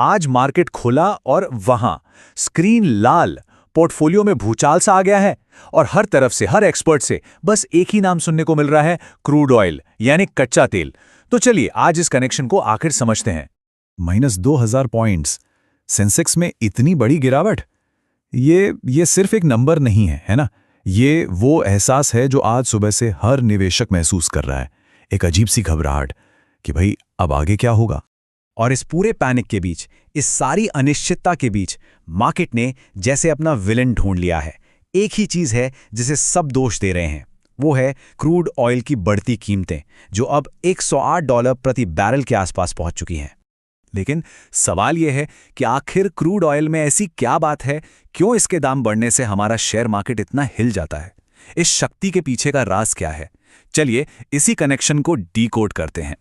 आज मार्केट खोला और वहां स्क्रीन लाल, पोर्टफोलियो में भूचाल सा आ गया है और हर तरफ से, हर एक्सपर्ट से बस एक ही नाम सुनने को मिल रहा है, क्रूड ऑयल यानी कच्चा तेल। तो चलिए आज इस कनेक्शन को आखिर समझते हैं। -2000 पॉइंट्स, सेंसेक्स में इतनी बड़ी गिरावट। ये सिर्फ एक नंबर नहीं है ना? ये वो एहसास है जो आज सुबह से हर निवेशक महसूस कर रहा है, एक अजीब सी घबराहट कि भाई अब आगे क्या होगा। और इस पूरे पैनिक के बीच, इस सारी अनिश्चितता के बीच, मार्केट ने जैसे अपना विलन ढूंढ लिया है। एक ही चीज है जिसे सब दोष दे रहे हैं, वो है क्रूड ऑयल की बढ़ती कीमतें, जो अब $108 प्रति बैरल के आसपास पहुंच चुकी हैं। लेकिन सवाल यह है कि आखिर क्रूड ऑयल में ऐसी क्या बात है, क्यों इसके दाम बढ़ने से हमारा शेयर मार्केट इतना हिल जाता है? इस शक्ति के पीछे का राज क्या है? चलिए इसी कनेक्शन को डीकोड करते हैं।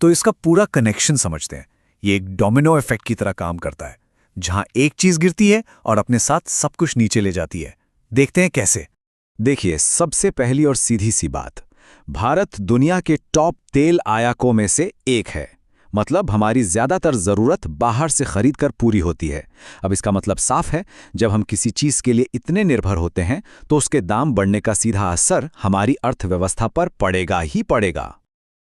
तो इसका पूरा कनेक्शन समझते हैं। ये एक डोमिनो इफेक्ट की तरह काम करता है, जहां एक चीज गिरती है और अपने साथ सब कुछ नीचे ले जाती है। देखते हैं कैसे। देखिए, सबसे पहली और सीधी सी बात, भारत दुनिया के टॉप तेल आयाकों में से एक है। मतलब हमारी ज्यादातर जरूरत बाहर से खरीद कर पूरी होती है। अब इसका मतलब साफ है, जब हम किसी चीज के लिए इतने निर्भर होते हैं तो उसके दाम बढ़ने का सीधा असर हमारी अर्थव्यवस्था पर पड़ेगा ही पड़ेगा।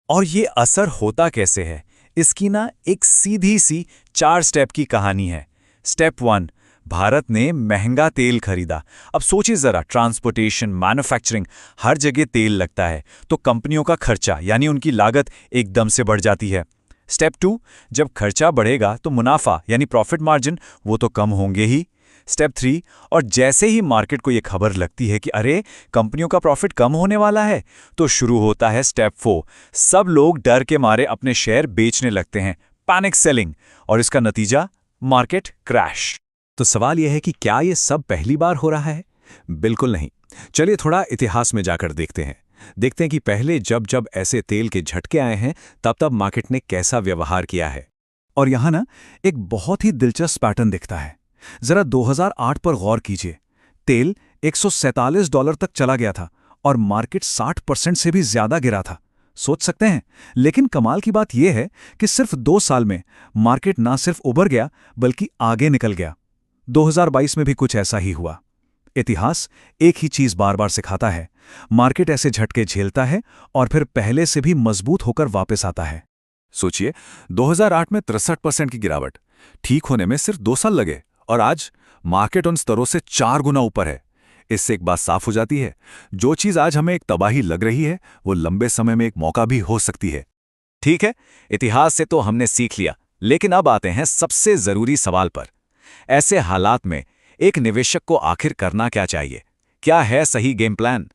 और ये असर होता कैसे है? इसकी ना एक सीधी सी 4 स्टेप की कहानी है। स्टेप 1, भारत ने महंगा तेल खरीदा। अब सोचिए जरा, ट्रांसपोर्टेशन, मैन्युफैक्चरिंग, हर जगह तेल लगता है, तो कंपनियों का खर्चा यानी उनकी लागत एकदम से बढ़ जाती है। स्टेप 2, जब खर्चा बढ़ेगा तो मुनाफा यानी प्रॉफिट मार्जिन वो तो कम होंगे ही। स्टेप 3, और जैसे ही मार्केट को ये खबर लगती है कि अरे कंपनियों का प्रॉफिट कम होने वाला है, तो शुरू होता है स्टेप 4। सब लोग डर के मारे अपने शेयर बेचने लगते हैं, पैनिक सेलिंग, और इसका नतीजा मार्केट क्रैश। तो सवाल यह है कि क्या ये सब पहली बार हो रहा है? बिल्कुल नहीं। चलिए थोड़ा इतिहास में जाकर देखते हैं कि पहले जब ऐसे तेल के झटके आए हैं तब मार्केट ने कैसा व्यवहार किया है। और यहां ना एक बहुत ही दिलचस्प पैटर्न दिखता है। जरा 2008 पर गौर कीजिए। तेल $147 तक चला गया था और मार्केट 60% से भी ज्यादा गिरा था। सोच सकते हैं? लेकिन कमाल की बात यह है कि सिर्फ 2 साल में मार्केट ना सिर्फ उबर गया बल्कि आगे निकल गया। 2022 में भी कुछ ऐसा ही हुआ। इतिहास एक ही चीज बार बार सिखाता है, मार्केट ऐसे झटके झेलता है और फिर पहले से भी मजबूत होकर वापस आता है। सोचिए, 2008 में 63% की गिरावट, ठीक होने में सिर्फ 2 साल लगे, और आज मार्केट उन स्तरों से 4 गुना ऊपर है। इससे एक बात साफ हो जाती है, जो चीज आज हमें एक तबाही लग रही है वो लंबे समय में एक मौका भी हो सकती है। ठीक है, इतिहास से तो हमने सीख लिया, लेकिन अब आते हैं सबसे जरूरी सवाल पर। ऐसे हालात में एक निवेशक को आखिर करना क्या चाहिए? क्या है सही गेम प्लान?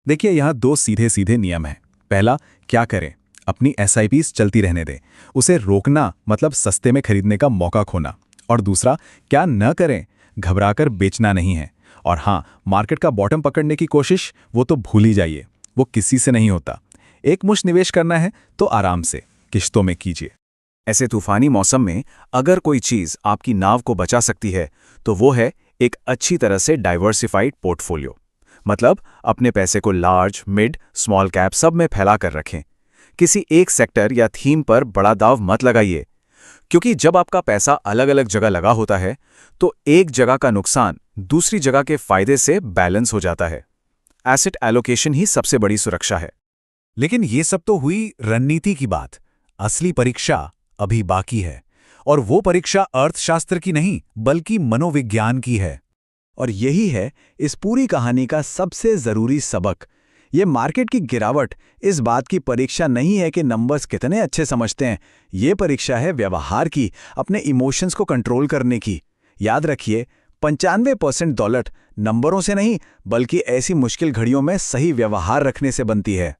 देखिए, यहां 2 सीधे सीधे नियम हैं। पहला, क्या करें? अपनी SIPs चलती रहने दें। उसे रोकना मतलब सस्ते में खरीदने का मौका खोना। और दूसरा, क्या न करें? घबराकर बेचना नहीं है। और हां, मार्केट का बॉटम पकड़ने की कोशिश वो तो भूल ही जाइए, वो किसी से नहीं होता। एक मुश्त निवेश करना है तो आराम से किश्तों में कीजिए। ऐसे तूफानी मौसम में अगर कोई चीज आपकी नाव को बचा सकती है तो वो है एक अच्छी तरह से डाइवर्सिफाइड पोर्टफोलियो। मतलब अपने पैसे को लार्ज, मिड, स्मॉल कैप सब में फैला कर रखें। किसी एक सेक्टर या थीम पर बड़ा दाव मत लगाइए, क्योंकि जब आपका पैसा अलग अलग जगह लगा होता है तो एक जगह का नुकसान दूसरी जगह के फायदे से बैलेंस हो जाता है। एसेट एलोकेशन ही सबसे बड़ी सुरक्षा है। लेकिन ये सब तो हुई रणनीति की बात। असली परीक्षा अभी बाकी है, और वो परीक्षा अर्थशास्त्र की नहीं बल्कि मनोविज्ञान की है। और यही है इस पूरी कहानी का सबसे जरूरी सबक। ये मार्केट की गिरावट इस बात की परीक्षा नहीं है कि नंबर्स कितने अच्छे समझते हैं। ये परीक्षा है व्यवहार की, अपने इमोशंस को कंट्रोल करने की। याद रखिए, 95% दौलत नंबरों से नहीं बल्कि ऐसी मुश्किल घड़ियों में सही व्यवहार रखने से बनती है।